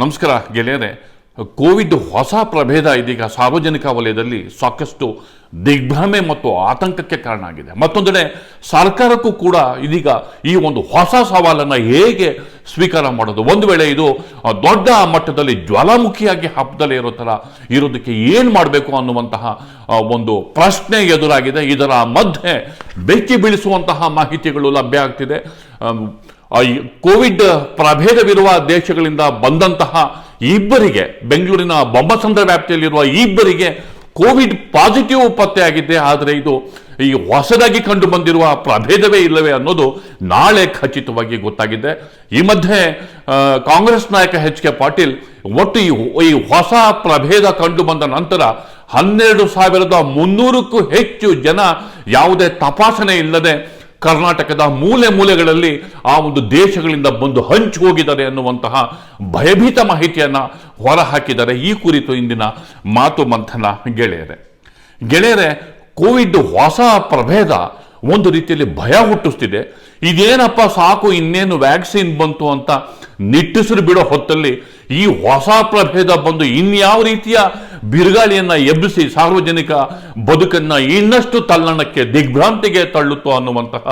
ನಮಸ್ಕಾರ ಗೆಳೆಯರೆ. ಕೋವಿಡ್ ಹೊಸ ಪ್ರಭೇದ ಇದೀಗ ಸಾರ್ವಜನಿಕ ವಲಯದಲ್ಲಿ ಸಾಕಷ್ಟು ದಿಗ್ಭ್ರಮೆ ಮತ್ತು ಆತಂಕಕ್ಕೆ ಕಾರಣ ಆಗಿದೆ. ಮತ್ತೊಂದೆಡೆ ಸರ್ಕಾರಕ್ಕೂ ಕೂಡ ಇದೀಗ ಈ ಒಂದು ಹೊಸ ಸವಾಲನ್ನು ಹೇಗೆ ಸ್ವೀಕಾರ ಮಾಡೋದು, ಒಂದು ವೇಳೆ ಇದು ದೊಡ್ಡ ಮಟ್ಟದಲ್ಲಿ ಜ್ವಾಲಾಮುಖಿಯಾಗಿ ಹಬ್ಬದಲ್ಲೇ ಇರೋ ಥರ ಇರೋದಕ್ಕೆ ಏನು ಮಾಡಬೇಕು ಅನ್ನುವಂತಹ ಒಂದು ಪ್ರಶ್ನೆ ಎದುರಾಗಿದೆ. ಇದರ ಮಧ್ಯೆ ಬೆಚ್ಚಿ ಬೀಳಿಸುವಂತಹ ಮಾಹಿತಿಗಳು ಲಭ್ಯ ಆಗ್ತಿದೆ. ಕೋವಿಡ್ ಪ್ರಭೇದವಿರುವ ದೇಶಗಳಿಂದ ಬಂದಂತಹ ಇಬ್ಬರಿಗೆ, ಬೆಂಗಳೂರಿನ ಬೊಮ್ಮಸಂದ್ರ ವ್ಯಾಪ್ತಿಯಲ್ಲಿರುವ ಇಬ್ಬರಿಗೆ ಕೋವಿಡ್ ಪಾಸಿಟಿವ್ ಪತ್ತೆಯಾಗಿದೆ. ಆದರೆ ಇದು ಈ ಹೊಸದಾಗಿ ಕಂಡು ಬಂದಿರುವ ಪ್ರಭೇದವೇ ಇಲ್ಲವೇ ಅನ್ನೋದು ನಾಳೆ ಖಚಿತವಾಗಿ ಗೊತ್ತಾಗಿದೆ. ಈ ಮಧ್ಯೆ ಕಾಂಗ್ರೆಸ್ ನಾಯಕ ಎಚ್.ಕೆ. ಪಾಟೀಲ್ ಒಟ್ಟು ಈ ಹೊಸ ಪ್ರಭೇದ ಕಂಡು ಬಂದ ನಂತರ 12,300ಕ್ಕೂ ಹೆಚ್ಚು ಜನ ಯಾವುದೇ ತಪಾಸಣೆ ಇಲ್ಲದೆ ಕರ್ನಾಟಕದ ಮೂಲೆ ಮೂಲೆಗಳಲ್ಲಿ ಆ ಒಂದು ದೇಶಗಳಿಂದ ಬಂದು ಹಂಚಿ ಹೋಗಿದ್ದಾರೆ ಅನ್ನುವಂತಹ ಭಯಭೀತ ಮಾಹಿತಿಯನ್ನು ಹೊರಹಾಕಿದ್ದಾರೆ. ಈ ಕುರಿತು ಇಂದಿನ ಮಾತು ಮಂಥನ. ಗೆಳೆಯರೆ, ಕೋವಿಡ್ ಹೊಸ ಪ್ರಭೇದ ಒಂದು ರೀತಿಯಲ್ಲಿ ಭಯ ಹುಟ್ಟಿಸ್ತಿದೆ. ಇದೇನಪ್ಪ ಸಾಕು, ಇನ್ನೇನು ವ್ಯಾಕ್ಸಿನ್ ಬಂತು ಅಂತ ನಿಟ್ಟುಸಿರು ಬಿಡೋ ಹೊತ್ತಲ್ಲಿ ಈ ಹೊಸ ಪ್ರಭೇದ ಬಂದು ಇನ್ಯಾವ ರೀತಿಯ ಬಿರುಗಾಳಿಯನ್ನ ಎಬ್ಬಿಸಿ ಸಾರ್ವಜನಿಕ ಬದುಕನ್ನ ಇನ್ನಷ್ಟು ತಲ್ಲಣಕ್ಕೆ, ದಿಗ್ಭ್ರಾಂತಿಗೆ ತಳ್ಳುತ್ತೋ ಅನ್ನುವಂತಹ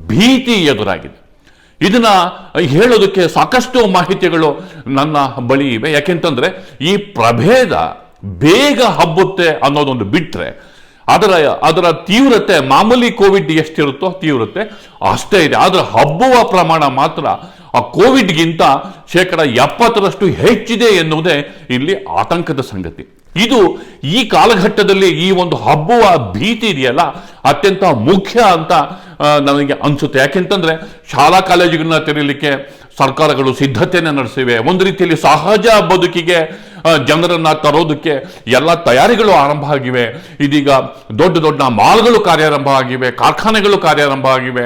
ಭೀತಿ ಎದುರಾಗಿದೆ. ಇದನ್ನ ಹೇಳೋದಕ್ಕೆ ಸಾಕಷ್ಟು ಮಾಹಿತಿಗಳು ನನ್ನ ಬಳಿ ಇವೆ. ಯಾಕೆಂತಂದ್ರೆ ಈ ಪ್ರಭೇದ ಬೇಗ ಹಬ್ಬುತ್ತೆ ಅನ್ನೋದೊಂದು ಬಿಟ್ರೆ ಅದರ ತೀವ್ರತೆ ಮಾಮೂಲಿ ಕೋವಿಡ್ ಎಷ್ಟಿರುತ್ತೋ ತೀವ್ರತೆ ಅಷ್ಟೇ ಇದೆ. ಆದರೆ ಹಬ್ಬುವ ಪ್ರಮಾಣ ಮಾತ್ರ ಆ ಕೋವಿಡ್ಗಿಂತ 70% ಹೆಚ್ಚಿದೆ ಎನ್ನುವುದೇ ಇಲ್ಲಿ ಆತಂಕದ ಸಂಗತಿ. ಇದು ಈ ಕಾಲಘಟ್ಟದಲ್ಲಿ ಈ ಒಂದು ಹಬ್ಬುವ ಭೀತಿ ಇದೆಯಲ್ಲ, ಅತ್ಯಂತ ಮುಖ್ಯ ಅಂತ ನನಗೆ ಅನಿಸುತ್ತೆ. ಯಾಕೆಂತಂದ್ರೆ ಶಾಲಾ ಕಾಲೇಜುಗಳನ್ನ ತೆರೀಲಿಕ್ಕೆ ಸರ್ಕಾರಗಳು ಸಿದ್ಧತೆಯನ್ನು ನಡೆಸಿವೆ. ಒಂದು ರೀತಿಯಲ್ಲಿ ಸಹಜ ಬದುಕಿಗೆ ಜನರನ್ನ ತರೋದಕ್ಕೆ ಎಲ್ಲ ತಯಾರಿಗಳು ಆರಂಭ ಆಗಿವೆ. ಇದೀಗ ದೊಡ್ಡ ದೊಡ್ಡ ಮಾಲ್ಗಳು ಕಾರ್ಯಾರಂಭ ಆಗಿವೆ, ಕಾರ್ಖಾನೆಗಳು ಕಾರ್ಯಾರಂಭ ಆಗಿವೆ,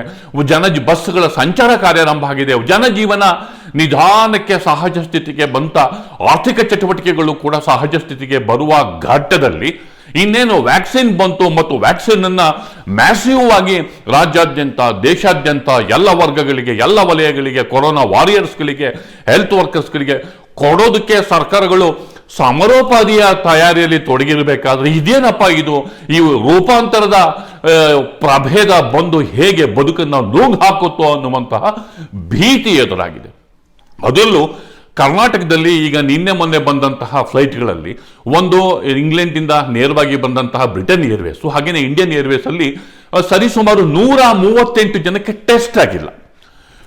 ಬಸ್ಗಳ ಸಂಚಾರ ಕಾರ್ಯಾರಂಭ ಆಗಿದೆ. ಜನಜೀವನ ನಿಧಾನಕ್ಕೆ ಸಹಜ ಸ್ಥಿತಿಗೆ ಬಂತ, ಆರ್ಥಿಕ ಚಟುವಟಿಕೆಗಳು ಕೂಡ ಸಹಜ ಸ್ಥಿತಿಗೆ ಬರುವ ಘಟ್ಟದಲ್ಲಿ ಇನ್ನೇನು ವ್ಯಾಕ್ಸಿನ್ ಬಂತು ಮತ್ತು ವ್ಯಾಕ್ಸಿನ್ ಅನ್ನ ಮ್ಯಾಸಿವ್ ಆಗಿ ರಾಜ್ಯಾದ್ಯಂತ, ದೇಶಾದ್ಯಂತ ಎಲ್ಲ ವರ್ಗಗಳಿಗೆ, ಎಲ್ಲ ವಲಯಗಳಿಗೆ, ಕೊರೋನಾ ವಾರಿಯರ್ಸ್ಗಳಿಗೆ, ಹೆಲ್ತ್ ವರ್ಕರ್ಸ್ಗಳಿಗೆ ಕೊಡೋದಕ್ಕೆ ಸರ್ಕಾರಗಳು ಸಮರೋಪಾದಿಯ ತಯಾರಿಯಲ್ಲಿ ತೊಡಗಿರಬೇಕಾದ್ರೆ ಇದೇನಪ್ಪ ಇದು, ಈ ರೂಪಾಂತರದ ಪ್ರಭೇದ ಬಂದು ಹೇಗೆ ಬದುಕನ್ನು ನುಂಗ್ ಹಾಕುತ್ತೋ ಅನ್ನುವಂತಹ ಭೀತಿ ಎದುರಾಗಿದೆ. ಅದರಲ್ಲೂ ಕರ್ನಾಟಕದಲ್ಲಿ ಈಗ ನಿನ್ನೆ ಮೊನ್ನೆ ಬಂದಂತಹ ಫ್ಲೈಟ್ಗಳಲ್ಲಿ ಒಂದು ಇಂಗ್ಲೆಂಡಿಂದ ನೇರವಾಗಿ ಬಂದಂತಹ ಬ್ರಿಟನ್ ಏರ್ವೇಸ್, ಹಾಗೆಯೇ ಇಂಡಿಯನ್ ಏರ್ವೇಸ್ ಅಲ್ಲಿ ಸರಿಸುಮಾರು 138 ಜನಕ್ಕೆ ಟೆಸ್ಟ್ ಆಗಿಲ್ಲ.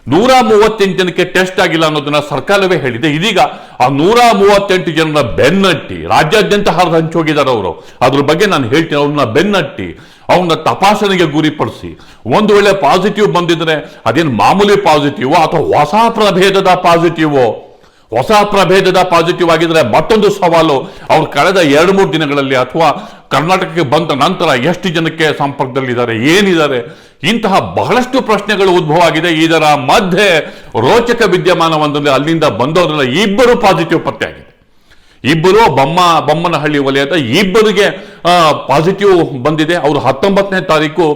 138 ಜನಕ್ಕೆ ಟೆಸ್ಟ್ ಆಗಿಲ್ಲ ಅನ್ನೋದನ್ನ ಸರ್ಕಾರವೇ ಹೇಳಿದೆ. ಇದೀಗ ಆ 138 ಜನರ ಬೆನ್ನಟ್ಟಿ ರಾಜ್ಯಾದ್ಯಂತ ಹರಿದು ಹಂಚೋಗಿದ್ದಾರೆ ಅವರು. ಅದ್ರ ಬಗ್ಗೆ ನಾನು ಹೇಳ್ತೀನಿ. ಅವ್ರನ್ನ ಬೆನ್ನಟ್ಟಿ ಅವನ್ನ ತಪಾಸಣೆಗೆ ಗುರಿಪಡಿಸಿ ಒಂದು ವೇಳೆ ಪಾಸಿಟಿವ್ ಬಂದಿದ್ರೆ ಅದೇನು ಮಾಮೂಲಿ ಪಾಸಿಟಿವ್ ಅಥವಾ ಹೊಸ ಪ್ರಭೇದದ ಪಾಸಿಟಿವ್, ಹೊಸ ಪ್ರಭೇದದ ಪಾಸಿಟಿವ್ ಆಗಿದ್ರೆ ಮತ್ತೊಂದು ಸವಾಲು. ಅವ್ರು ಕಳೆದ 2-3 ದಿನಗಳಲ್ಲಿ ಅಥವಾ ಕರ್ನಾಟಕಕ್ಕೆ ಬಂದ ನಂತರ ಎಷ್ಟು ಜನಕ್ಕೆ ಸಂಪರ್ಕದಲ್ಲಿದ್ದಾರೆ, ಏನಿದ್ದಾರೆ, ಇಂತಹ ಬಹಳಷ್ಟು ಪ್ರಶ್ನೆಗಳು ಉದ್ಭವ ಆಗಿದೆ. ಇದರ ಮಧ್ಯೆ ರೋಚಕ ವಿದ್ಯಮಾನವೊಂದರಲ್ಲಿ ಅಲ್ಲಿಂದ ಬಂದವರೆಲ್ಲ ಇಬ್ಬರು ಪಾಸಿಟಿವ್ ಪತ್ತೆಯಾಗಿದೆ. ಇಬ್ಬರು ಬೊಮ್ಮನಹಳ್ಳಿ ವಲಯದ ಇಬ್ಬರಿಗೆ ಪಾಸಿಟಿವ್ ಬಂದಿದೆ. ಅವರು 19ನೇ ತಾರೀಕು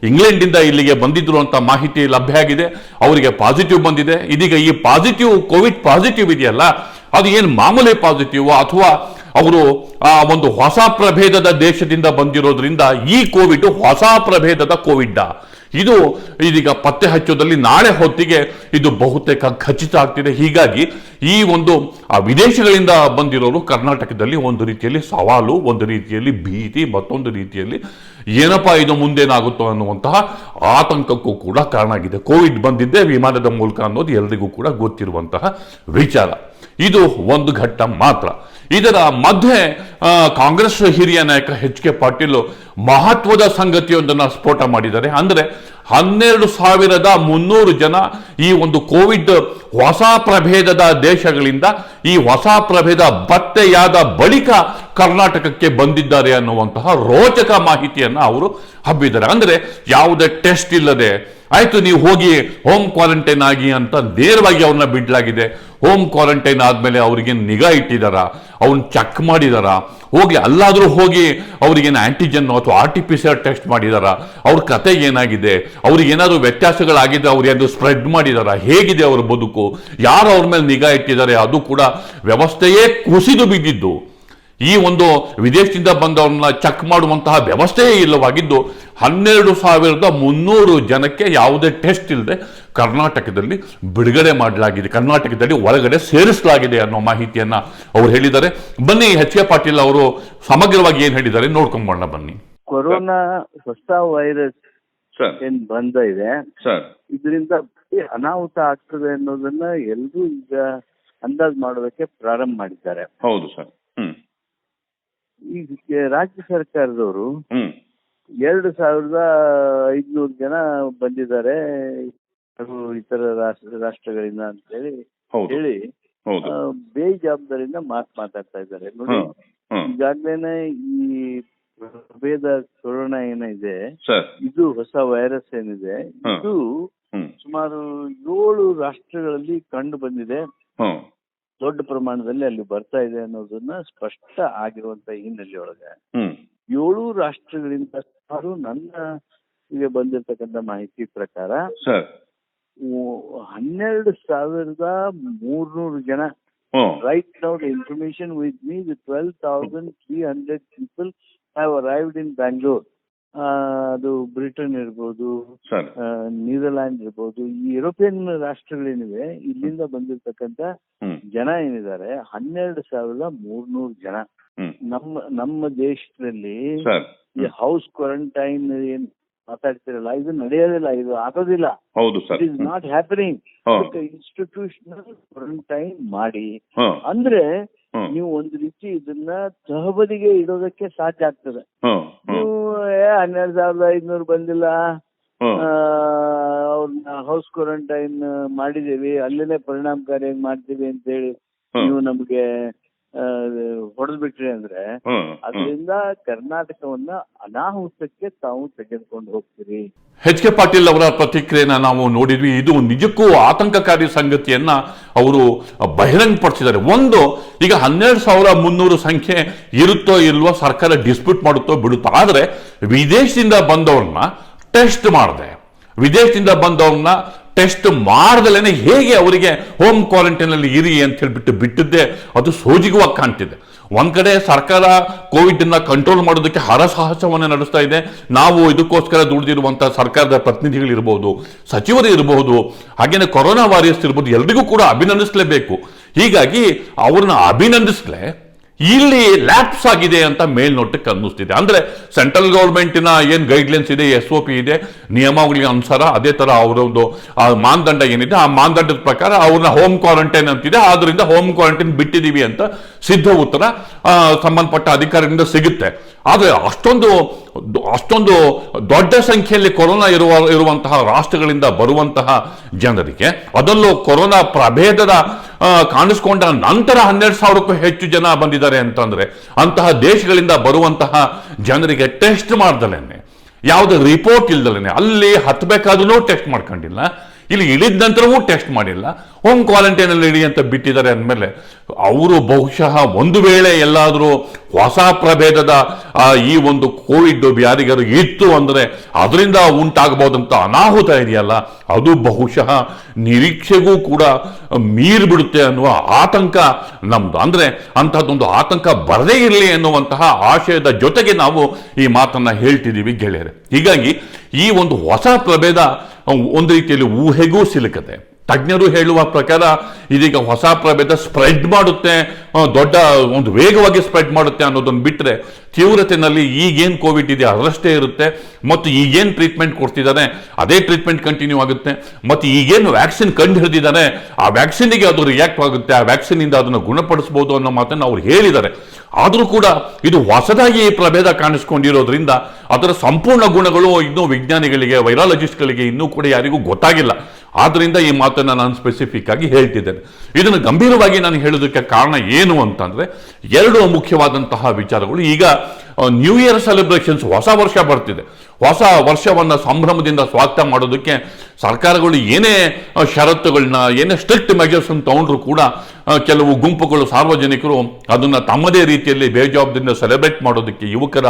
ಇಂಗ್ಲೆಂಡಿಂದ ಇಲ್ಲಿಗೆ ಬಂದಿದ್ರು ಅಂತ ಮಾಹಿತಿ ಲಭ್ಯ ಆಗಿದೆ. ಅವರಿಗೆ ಪಾಸಿಟಿವ್ ಬಂದಿದೆ. ಇದೀಗ ಈ ಪಾಸಿಟಿವ್, ಕೋವಿಡ್ ಪಾಸಿಟಿವ್ ಇದೆಯಲ್ಲ, ಅದು ಏನು ಮಾಮೂಲಿ ಪಾಸಿಟಿವ್ ಅಥವಾ ಅವರು ಆ ಒಂದು ಹೊಸ ಪ್ರಭೇದದ ದೇಶದಿಂದ ಬಂದಿರೋದ್ರಿಂದ ಈ ಕೋವಿಡ್ ಹೊಸ ಪ್ರಭೇದದ ಕೋವಿಡ್, ಇದು ಇದೀಗ ಪತ್ತೆ ಹಚ್ಚೋದಲ್ಲಿ ನಾಳೆ ಹೊತ್ತಿಗೆ ಇದು ಬಹುತೇಕ ಖಚಿತ ಆಗ್ತಿದೆ. ಹೀಗಾಗಿ ಈ ಒಂದು ವಿದೇಶಗಳಿಂದ ಬಂದಿರೋರು ಕರ್ನಾಟಕದಲ್ಲಿ ಒಂದು ರೀತಿಯಲ್ಲಿ ಸವಾಲು, ಒಂದು ರೀತಿಯಲ್ಲಿ ಭೀತಿ, ಮತ್ತೊಂದು ರೀತಿಯಲ್ಲಿ ಏನಪ್ಪಾ ಇದು ಮುಂದೇನಾಗುತ್ತೋ ಅನ್ನುವಂತಹ ಆತಂಕಕ್ಕೂ ಕೂಡ ಕಾರಣ ಆಗಿದೆ. ಕೋವಿಡ್ ಬಂದಿದ್ದೇ ವಿಮಾನದ ಮೂಲಕ ಅನ್ನೋದು ಎಲ್ಲರಿಗೂ ಕೂಡ ಗೊತ್ತಿರುವಂತಹ ವಿಚಾರ. ಇದು ಒಂದು ಘಟ್ಟ ಮಾತ್ರ. ಇದರ ಮಧ್ಯೆ ಕಾಂಗ್ರೆಸ್ ಹಿರಿಯ ನಾಯಕ ಎಚ್.ಕೆ. ಪಾಟೀಲ್ ಮಹತ್ವದ ಸಂಗತಿಯೊಂದನ್ನು ಸ್ಫೋಟ ಮಾಡಿದ್ದಾರೆ. ಅಂದ್ರೆ 12,300 ಜನ ಈ ಒಂದು ಕೋವಿಡ್ ಹೊಸ ಪ್ರಭೇದದ ದೇಶಗಳಿಂದ ಈ ಹೊಸ ಪ್ರಭೇದ ಪತ್ತೆಯಾದ ಬಳಿಕ ಕರ್ನಾಟಕಕ್ಕೆ ಬಂದಿದ್ದಾರೆ ಅನ್ನುವಂತಹ ರೋಚಕ ಮಾಹಿತಿಯನ್ನ ಅವರು ಹಬ್ಬಿದ್ದಾರೆ. ಅಂದ್ರೆ ಯಾವುದೇ ಟೆಸ್ಟ್ ಇಲ್ಲದೆ ಆಯ್ತು ನೀವು ಹೋಗಿ ಹೋಮ್ ಕ್ವಾರಂಟೈನ್ ಆಗಿ ಅಂತ ನೇರವಾಗಿ ಅವ್ರನ್ನ ಬಿಡ್ಲಾಗಿದೆ. ಹೋಮ್ ಕ್ವಾರಂಟೈನ್ ಆದ್ಮೇಲೆ ಅವ್ರಿಗೆ ನಿಗಾ ಇಟ್ಟಿದಾರ, ಅವ್ನ ಚೆಕ್ ಮಾಡಿದಾರ, ಹೋಗಿ ಅಲ್ಲಾದ್ರೂ ಹೋಗಿ ಅವ್ರಿಗೇನು ಆಂಟಿಜನ್ ಅಥವಾ RT-PCR ಟೆಸ್ಟ್ ಮಾಡಿದಾರ, ಅವ್ರ ಕತೆ ಏನಾಗಿದೆ, ಅವ್ರಿಗೆ ಏನಾದ್ರು ವ್ಯತ್ಯಾಸಗಳಾಗಿದೆ, ಅವ್ರು ಏನಾದ್ರು ಸ್ಪ್ರೆಡ್ ಮಾಡಿದಾರ, ಹೇಗಿದೆ ಅವ್ರ ಬದುಕು, ಯಾರು ಅವ್ರ ಮೇಲೆ ನಿಗಾ ಇಟ್ಟಿದ್ದಾರೆ, ಅದು ಕೂಡ ವ್ಯವಸ್ಥೆಯೇ ಕುಸಿದು ಬಿದ್ದಿದ್ದು. ಈ ಒಂದು ವಿದೇಶದಿಂದ ಬಂದವ್ರನ್ನ ಚೆಕ್ ಮಾಡುವಂತಹ ವ್ಯವಸ್ಥೆಯೇ ಇಲ್ಲವಾಗಿದ್ದು 12,300 ಜನಕ್ಕೆ ಯಾವುದೇ ಟೆಸ್ಟ್ ಇಲ್ಲದೆ ಕರ್ನಾಟಕದಲ್ಲಿ ಬಿಡುಗಡೆ ಮಾಡಲಾಗಿದೆ, ಕರ್ನಾಟಕದಲ್ಲಿ ಒಳಗಡೆ ಸೇರಿಸಲಾಗಿದೆ ಅನ್ನೋ ಮಾಹಿತಿಯನ್ನ ಅವರು ಹೇಳಿದ್ದಾರೆ. ಬನ್ನಿ H.K. ಪಾಟೀಲ್ ಅವರು ಸಮಗ್ರವಾಗಿ ಏನ್ ಹೇಳಿದ್ದಾರೆ ನೋಡ್ಕೊಂಬೋಣ ಬನ್ನಿ. ಕೊರೋನಾ ಹೊಸ ವೈರಸ್ ಏನ್ ಬಂದ ಇದೆ, ಇದರಿಂದ ಅನಾಹುತ ಆಗ್ತದೆ ಅನ್ನೋದನ್ನ ಎಲ್ಲರೂ ಈಗ ಅಂದಾಜ್ ಮಾಡೋದಕ್ಕೆ ಪ್ರಾರಂಭ ಮಾಡಿದ್ದಾರೆ. ಹೌದು ಸರ್. ಈಗ ರಾಜ್ಯ ಸರ್ಕಾರದವರು 2,500 ಜನ ಬಂದಿದ್ದಾರೆ ಇತರ ರಾಷ್ಟ್ರಗಳಿಂದ ಅಂತ ಹೇಳಿ ಬೇಜವಾಬ್ದಾರಿಯಿಂದ ಮಾತಾಡ್ತಾ ಇದ್ದಾರೆ. ನೋಡಿ, ಈಗಾಗ್ಲೇನೆ ಈ ಪ್ರಭೇದ ಕೊರೋನಾ ಏನಿದೆ, ಇದು ಹೊಸ ವೈರಸ್ ಏನಿದೆ, ಇದು ಸುಮಾರು 7 ರಾಷ್ಟ್ರಗಳಲ್ಲಿ ಕಂಡು ಬಂದಿದೆ, ದೊಡ್ಡ ಪ್ರಮಾಣದಲ್ಲಿ ಅಲ್ಲಿ ಬರ್ತಾ ಇದೆ ಅನ್ನೋದನ್ನ ಸ್ಪಷ್ಟ ಆಗಿರುವಂತ ಹಿನ್ನೆಲೆ ಒಳಗೆ 7 ರಾಷ್ಟ್ರಗಳಿಂದ ಸುಮಾರು ನನ್ನ ಈಗ ಬಂದಿರತಕ್ಕಂತ ಮಾಹಿತಿ ಪ್ರಕಾರ 12,300 ಜನ. Right now the information with me, 12,300 people have arrived in Bangalore. ಅದು ಬ್ರಿಟನ್ ಇರ್ಬೋದು, ನ್ಯೂಜಿಲ್ಯಾಂಡ್ ಇರ್ಬೋದು, ಈ ಯುರೋಪಿಯನ್ ರಾಷ್ಟ್ರಗಳೇನಿವೆ, ಇಲ್ಲಿಂದ ಬಂದಿರತಕ್ಕಂತ ಜನ ಏನಿದ್ದಾರೆ 12,300 ಜನ. ನಮ್ಮ ದೇಶದಲ್ಲಿ ಈ ಹೌಸ್ ಕ್ವಾರಂಟೈನ್ ಏನ್ ಮಾತಾಡ್ತಿರಲ್ಲ, ಇದು ನಡೆಯೋದಿಲ್ಲ, ಇದು ಆಗೋದಿಲ್ಲ. It is not happening. Institutional quarantine ಮಾಡಿ ಅಂದ್ರೆ ನೀವು ಒಂದು ರೀತಿ ಇದನ್ನ ತಹಬದಿಗೆ ಇಡೋದಕ್ಕೆ ಸಾಧ್ಯ ಆಗ್ತದೆ. ನೀವು 12,500 ಬಂದಿಲ್ಲ, ಅವ್ರನ್ನ ಹೌಸ್ ಕ್ವಾರಂಟೈನ್ ಮಾಡಿದೀವಿ, ಅಲ್ಲೇನೆ ಪರಿಣಾಮಕಾರಿಯಾಗಿ ಮಾಡ್ತೀವಿ ಅಂತ ಹೇಳಿ ನೀವು ನಮ್ಗೆ ಹೊಡೆದ್ಬಿಟ್ರಿ ಅಂದ್ರೆ ಅದರಿಂದ ಕರ್ನಾಟಕವನ್ನ ಅನಾಹುತಕ್ಕೆ ತಾವು ತೆಗೆದುಕೊಂಡು ಹೋಗ್ತೀರಿ. H.K. ಪಾಟೀಲ್ ಅವರ ಪ್ರತಿಕ್ರಿಯೆನ ನಾವು ನೋಡಿದ್ವಿ. ಇದು ನಿಜಕ್ಕೂ ಆತಂಕಕಾರಿ ಸಂಗತಿಯನ್ನ ಅವರು ಬಹಿರಂಗಪಡಿಸಿದ್ದಾರೆ. ಒಂದು, ಈಗ 12,300 ಸಂಖ್ಯೆ ಇರುತ್ತೋ ಇಲ್ವೋ ಸರ್ಕಾರ ಡಿಸ್ಪ್ಯೂಟ್ ಮಾಡುತ್ತೋ ಬಿಡುತ್ತೋ, ಆದ್ರೆ ವಿದೇಶದಿಂದ ಬಂದವ್ರನ್ನ ಟೆಸ್ಟ್ ಮಾಡಿದೆ, ವಿದೇಶದಿಂದ ಬಂದವ್ರನ್ನ ಟೆಸ್ಟ್ ಮಾಡ್ದಲೇನೆ ಹೇಗೆ ಅವರಿಗೆ ಹೋಮ್ ಕ್ವಾರಂಟೈನ್ ಅಲ್ಲಿ ಇರಿ ಅಂತ ಹೇಳ್ಬಿಟ್ಟು ಬಿಟ್ಟಿದ್ದೆ ಅದು ಸೋಜಿಗವಾಗಿ ಕಾಣ್ತಿದೆ. ಒಂದ್ ಕಡೆ ಸರ್ಕಾರ ಕೋವಿಡ್ ಅನ್ನ ಕಂಟ್ರೋಲ್ ಮಾಡೋದಕ್ಕೆ ಹರಸಾಹಸವನ್ನ ನಡೆಸ್ತಾ ಇದೆ. ನಾವು ಇದಕ್ಕೋಸ್ಕರ ದುಡಿದಿರುವಂತಹ ಸರ್ಕಾರದ ಪ್ರತಿನಿಧಿಗಳಿರ್ಬೋದು, ಸಚಿವರು ಇರಬಹುದು, ಹಾಗೇನೆ ಕೊರೋನಾ ವಾರಿಯರ್ಸ್ ಇರ್ಬೋದು, ಎಲ್ರಿಗೂ ಕೂಡ ಅಭಿನಂದಿಸಲೇಬೇಕು. ಹೀಗಾಗಿ ಅವ್ರನ್ನ ಅಭಿನಂದಿಸ್ಲೇ ಇಲ್ಲಿ ಲ್ಯಾಪ್ಸ್ ಆಗಿದೆ ಅಂತ ಮೇಲ್ನೋಟಕ್ಕೆ ಅನ್ನಿಸ್ತಿದೆ. ಅಂದ್ರೆ ಸೆಂಟ್ರಲ್ ಗೌರ್ಮೆಂಟಿನ ಏನ್ ಗೈಡ್ಲೈನ್ಸ್ ಇದೆ, SOP ಇದೆ, ನಿಯಮಾವಳಿಗೆ ಅನುಸಾರ ಅದೇ ತರ ಅವರೊಂದು ಮಾನದಂಡ ಏನಿದೆ, ಆ ಮಾನದಂಡದ ಪ್ರಕಾರ ಅವ್ರನ್ನ ಹೋಮ್ ಕ್ವಾರಂಟೈನ್ ಅಂತಿದೆ, ಆದ್ರಿಂದ ಹೋಮ್ ಕ್ವಾರಂಟೈನ್ ಬಿಟ್ಟಿದೀವಿ ಅಂತ ಸಿದ್ಧ ಉತ್ತರ ಸಂಬಂಧಪಟ್ಟ ಅಧಿಕಾರಿಯಿಂದ ಸಿಗುತ್ತೆ. ಆದ್ರೆ ಅಷ್ಟೊಂದು ದೊಡ್ಡ ಸಂಖ್ಯೆಯಲ್ಲಿ ಕೊರೋನಾ ಇರುವಂತಹ ರಾಷ್ಟ್ರಗಳಿಂದ ಬರುವಂತಹ ಜನರಿಗೆ, ಅದರಲ್ಲೂ ಕೊರೋನಾ ಪ್ರಭೇದದ ಕಾಣಿಸ್ಕೊಂಡ ನಂತರ 12,000ಕ್ಕೂ ಹೆಚ್ಚು ಜನ ಬಂದಿದ್ದಾರೆ ಅಂತಂದ್ರೆ ಅಂತಹ ದೇಶಗಳಿಂದ ಬರುವಂತಹ ಜನರಿಗೆ ಟೆಸ್ಟ್ ಮಾಡ್ದಲೇನೆ, ಯಾವುದೇ ರಿಪೋರ್ಟ್ ಇಲ್ದಲೇನೆ, ಅಲ್ಲಿ ಹತ್ತಬೇಕಾದ್ರೂ ಟೆಸ್ಟ್ ಮಾಡ್ಕೊಂಡಿಲ್ಲ, ಇಲ್ಲಿ ಇಳಿದ ನಂತರವೂ ಟೆಸ್ಟ್ ಮಾಡಿಲ್ಲ, ಹೋಮ್ ಕ್ವಾರಂಟೈನ್ ಅಲ್ಲಿ ಇಡಿ ಅಂತ ಬಿಟ್ಟಿದ್ದಾರೆ ಅಂದಮೇಲೆ ಅವರು ಬಹುಶಃ ಒಂದು ವೇಳೆ ಎಲ್ಲಾದರೂ ಹೊಸ ಪ್ರಭೇದದ ಈ ಒಂದು ಕೋವಿಡ್ ಯಾರಿಗಾರು ಇತ್ತು ಅಂದ್ರೆ ಅದರಿಂದ ಉಂಟಾಗಬಹುದಂತ ಅನಾಹುತ ಇದೆಯಲ್ಲ, ಅದು ಬಹುಶಃ ನಿರೀಕ್ಷೆಗೂ ಕೂಡ ಮೀರಿಬಿಡುತ್ತೆ ಅನ್ನುವ ಆತಂಕ ನಮ್ದು. ಅಂದ್ರೆ ಅಂತಹದ್ದೊಂದು ಆತಂಕ ಬರದೇ ಇರಲಿ ಎನ್ನುವಂತಹ ಆಶಯದ ಜೊತೆಗೆ ನಾವು ಈ ಮಾತನ್ನ ಹೇಳ್ತಿದ್ದೀವಿ ಗೆಳೆಯರೆ. ಹೀಗಾಗಿ ಈ ಒಂದು ಹೊಸ ಪ್ರಭೇದ ಒಂದು ರೀತಿಯಲ್ಲಿ ಊಹೆಗೂ ಸಿಲುಕತೆ. ತಜ್ಞರು ಹೇಳುವ ಪ್ರಕಾರ ಇದೀಗ ಹೊಸ ಪ್ರಭೇದ ಸ್ಪ್ರೆಡ್ ಮಾಡುತ್ತೆ, ದೊಡ್ಡ ಒಂದು ವೇಗವಾಗಿ ಸ್ಪ್ರೆಡ್ ಮಾಡುತ್ತೆ ಅನ್ನೋದನ್ನು ಬಿಟ್ಟರೆ ತೀವ್ರತೆಯಲ್ಲಿ ಈಗೇನು ಕೋವಿಡ್ ಇದೆ ಅದರಷ್ಟೇ ಇರುತ್ತೆ, ಮತ್ತು ಈಗೇನು ಟ್ರೀಟ್ಮೆಂಟ್ ಕೊಡ್ತಿದ್ದಾರೆ ಅದೇ ಟ್ರೀಟ್ಮೆಂಟ್ ಕಂಟಿನ್ಯೂ ಆಗುತ್ತೆ, ಮತ್ತು ಈಗೇನು ವ್ಯಾಕ್ಸಿನ್ ಕಂಡು ಹಿಡಿದಿದ್ದಾರೆ ಆ ವ್ಯಾಕ್ಸಿನ್ಗೆ ಅದು ರಿಯಾಕ್ಟ್ ಆಗುತ್ತೆ, ಆ ವ್ಯಾಕ್ಸಿನ್ ಇಂದ ಅದನ್ನು ಗುಣಪಡಿಸಬಹುದು ಅನ್ನೋ ಮಾತನ್ನು ಅವ್ರು ಹೇಳಿದ್ದಾರೆ. ಆದರೂ ಕೂಡ ಇದು ಹೊಸದಾಗಿ ಈ ಪ್ರಭೇದ ಕಾಣಿಸ್ಕೊಂಡಿರೋದ್ರಿಂದ ಅದರ ಸಂಪೂರ್ಣ ಗುಣಗಳು ಇನ್ನೂ ವಿಜ್ಞಾನಿಗಳಿಗೆ, ವೈರಾಲಜಿಸ್ಟ್ಗಳಿಗೆ ಇನ್ನೂ ಕೂಡ ಯಾರಿಗೂ ಗೊತ್ತಾಗಿಲ್ಲ. ಆದ್ರಿಂದ ಈ ಮಾತನ್ನ ನಾನು ಸ್ಪೆಸಿಫಿಕ್ ಆಗಿ ಹೇಳ್ತಿದ್ದೇನೆ. ಇದನ್ನು ಗಂಭೀರವಾಗಿ ನಾನು ಹೇಳೋದಕ್ಕೆ ಕಾರಣ ಏನು ಅಂತಂದ್ರೆ ಎರಡು ಮುಖ್ಯವಾದಂತಹ ವಿಚಾರಗಳು. ಈಗ ನ್ಯೂ ಇಯರ್ ಸೆಲೆಬ್ರೇಷನ್ಸ್, ಹೊಸ ವರ್ಷ ಬರ್ತಿದೆ. ಹೊಸ ವರ್ಷವನ್ನ ಸಂಭ್ರಮದಿಂದ ಸ್ವಾಗತ ಮಾಡೋದಕ್ಕೆ ಸರ್ಕಾರಗಳು ಏನೇ ಷರತ್ತುಗಳನ್ನ, ಏನೇ ಸ್ಟ್ರಿಕ್ಟ್ ಮೆಜರ್ಸ್ ಅನ್ನು ತಗೊಂಡ್ರು ಕೂಡ ಕೆಲವು ಗುಂಪುಗಳು, ಸಾರ್ವಜನಿಕರು ಅದನ್ನ ತಮ್ಮದೇ ರೀತಿಯಲ್ಲಿ ಬೇಜವಾಬ್ದಾರಿಯಿಂದ ಸೆಲೆಬ್ರೇಟ್ ಮಾಡೋದಕ್ಕೆ ಯುವಕರ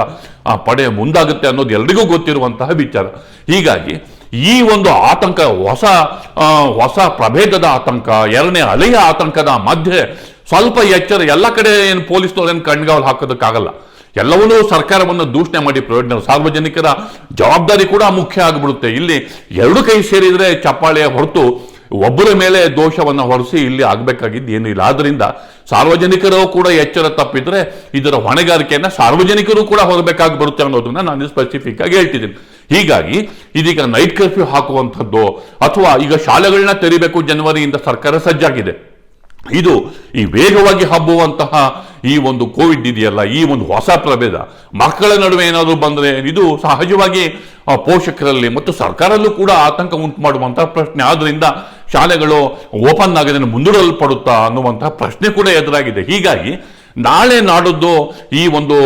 ಪಡೆ ಮುಂದಾಗುತ್ತೆ ಅನ್ನೋದು ಎಲ್ರಿಗೂ ಗೊತ್ತಿರುವಂತಹ ವಿಚಾರ. ಹೀಗಾಗಿ ಈ ಒಂದು ಆತಂಕ, ಹೊಸ ಪ್ರಭೇದದ ಆತಂಕ, ಎರಡನೇ ಅಲೆಯ ಆತಂಕದ ಮಧ್ಯೆ ಸ್ವಲ್ಪ ಎಚ್ಚರ. ಎಲ್ಲ ಕಡೆ ಏನು ಪೊಲೀಸ್ನವ್ರೇನು ಕಣ್ಗಾವಲು ಹಾಕೋದಕ್ಕಾಗಲ್ಲ. ಎಲ್ಲವನ್ನೂ ಸರ್ಕಾರವನ್ನು ದೂಷಣೆ ಮಾಡಿ ಪ್ರಯೋಜನ, ಸಾರ್ವಜನಿಕರ ಜವಾಬ್ದಾರಿ ಕೂಡ ಮುಖ್ಯ ಆಗಿಬಿಡುತ್ತೆ. ಇಲ್ಲಿ ಎರಡು ಕೈ ಸೇರಿದ್ರೆ ಚಪ್ಪಾಳೆಯ ಹೊರತು ಒಬ್ಬರ ಮೇಲೆ ದೋಷವನ್ನು ಹೊರಿಸಿ ಇಲ್ಲಿ ಆಗಬೇಕಾಗಿದ್ದು ಏನಿಲ್ಲ. ಆದ್ರಿಂದ ಸಾರ್ವಜನಿಕರು ಕೂಡ ಎಚ್ಚರ ತಪ್ಪಿದ್ರೆ ಇದರ ಹೊಣೆಗಾರಿಕೆಯನ್ನ ಸಾರ್ವಜನಿಕರು ಕೂಡ ಹೊರಬೇಕಾಗಿ ಬರುತ್ತೆ ಅನ್ನೋದನ್ನ ನಾನು ಸ್ಪೆಸಿಫಿಕ್ ಆಗಿ ಹೇಳ್ತಿದ್ದೀನಿ. ಹೀಗಾಗಿ ಇದೀಗ ನೈಟ್ ಕರ್ಫ್ಯೂ ಹಾಕುವಂಥದ್ದು ಅಥವಾ ಈಗ ಶಾಲೆಗಳನ್ನ ತೆರಿಬೇಕು ಜನವರಿಯಿಂದ ಸರ್ಕಾರ ಸಜ್ಜಾಗಿದೆ. ಇದು ಈ ವೇಗವಾಗಿ ಹಬ್ಬುವಂತಹ ಈ ಒಂದು ಕೋವಿಡ್ ಇದೆಯಲ್ಲ, ಈ ಒಂದು ಹೊಸ ಪ್ರಭೇದ ಮಕ್ಕಳ ನಡುವೆ ಏನಾದರೂ ಬಂದರೆ ಇದು ಸಹಜವಾಗಿ ಪೋಷಕರಲ್ಲಿ ಮತ್ತು ಸರ್ಕಾರಲ್ಲೂ ಕೂಡ ಆತಂಕ ಉಂಟು ಮಾಡುವಂತಹ ಪ್ರಶ್ನೆ. ಆದ್ರಿಂದ ಶಾಲೆಗಳು ಓಪನ್ ಆಗದೆ ಮುಂದೂಡಲ್ಪಡುತ್ತಾ ಅನ್ನುವಂತಹ ಪ್ರಶ್ನೆ ಕೂಡ ಎದುರಾಗಿದೆ. ಹೀಗಾಗಿ ನಾಳೆ ನಾಡದ್ದು ಈ ಒಂದು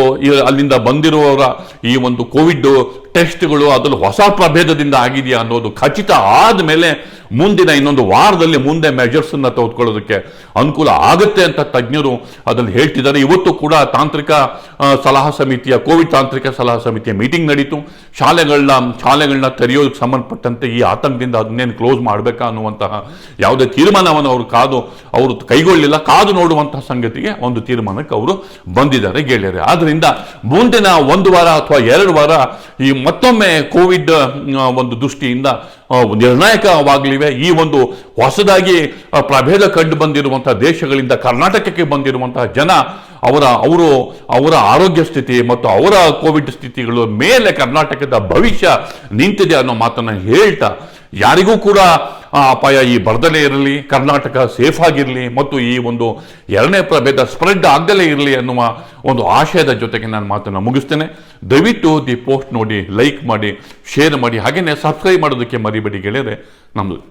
ಅಲ್ಲಿಂದ ಬಂದಿರುವವರ ಈ ಒಂದು ಕೋವಿಡ್ ಟೆಸ್ಟ್ಗಳು ಅದರಲ್ಲಿ ಹೊಸ ಪ್ರಭೇದದಿಂದ ಆಗಿದೆಯಾ ಅನ್ನೋದು ಖಚಿತ ಆದ್ಮೇಲೆ ಮುಂದಿನ ಇನ್ನೊಂದು ವಾರದಲ್ಲಿ ಮುಂದೆ ಮೆಜರ್ಸ್ ಅನ್ನ ತೆಗೆದುಕೊಳ್ಳೋದಕ್ಕೆ ಅನುಕೂಲ ಆಗುತ್ತೆ ಅಂತ ತಜ್ಞರು ಅದನ್ನು ಹೇಳ್ತಿದ್ದಾರೆ. ಇವತ್ತು ಕೂಡ ಸಲಹಾ ಸಮಿತಿಯ ಕೋವಿಡ್ ತಾಂತ್ರಿಕ ಸಲಹಾ ಸಮಿತಿಯ ಮೀಟಿಂಗ್ ನಡೀತು. ಶಾಲೆಗಳನ್ನ ತೆರೆಯೋದಕ್ಕೆ ಸಂಬಂಧಪಟ್ಟಂತೆ ಈ ಆತಂಕದಿಂದ ಅದನ್ನೇನು ಕ್ಲೋಸ್ ಮಾಡಬೇಕಾ ಅನ್ನುವಂತಹ ಯಾವುದೇ ತೀರ್ಮಾನವನ್ನು ಅವರು ಕೈಗೊಳ್ಳಿಲ್ಲ. ಕಾದು ನೋಡುವಂತಹ ಸಂಗತಿಗೆ ಒಂದು ತೀರ್ಮಾನಕ್ಕೆ ಅವರು ಬಂದಿದ್ದಾರೆ ಗೆಳೆಯರೆ. ಆದ್ರಿಂದ ಮುಂದಿನ ಒಂದು ವಾರ ಅಥವಾ 2 ವಾರ ಈ ಮತ್ತೊಮ್ಮೆ ಕೋವಿಡ್ ಒಂದು ದೃಷ್ಟಿಯಿಂದ ನಿರ್ಣಾಯಕವಾಗಲಿವೆ. ಈ ಒಂದು ಹೊಸದಾಗಿ ಪ್ರಭೇದ ಕಂಡು ಬಂದಿರುವಂತಹ ದೇಶಗಳಿಂದ ಕರ್ನಾಟಕಕ್ಕೆ ಬಂದಿರುವಂತಹ ಜನ ಅವರ ಆರೋಗ್ಯ ಸ್ಥಿತಿ ಮತ್ತು ಅವರ ಕೋವಿಡ್ ಸ್ಥಿತಿಗಳ ಮೇಲೆ ಕರ್ನಾಟಕದ ಭವಿಷ್ಯ ನಿಂತಿದೆ ಅನ್ನೋ ಮಾತನ್ನು ಹೇಳ್ತಾ, ಯಾರಿಗೂ ಕೂಡ ಅಪಾಯ ಈ ಬರ್ದಲೇ ಇರಲಿ, ಕರ್ನಾಟಕ ಸೇಫ್ ಆಗಿರಲಿ ಮತ್ತು ಈ ಒಂದು ಎರಡನೇ ಪ್ರಭೇದ ಸ್ಪ್ರೆಡ್ ಆಗದಲೇ ಇರಲಿ ಅನ್ನುವ ಒಂದು ಆಶಯದ ಜೊತೆಗೆ ನಾನು ಮಾತನ್ನು ಮುಗಿಸ್ತೇನೆ. ದಯವಿಟ್ಟು ದಿ ಪೋಸ್ಟ್ ನೋಡಿ, ಲೈಕ್ ಮಾಡಿ, ಶೇರ್ ಮಾಡಿ, ಹಾಗೆಯೇ ಸಬ್ಸ್ಕ್ರೈಬ್ ಮಾಡೋದಕ್ಕೆ ಮರಿಬೇಡಿ ಗೆಳೆಯರೆ. ನಮ್ಮದು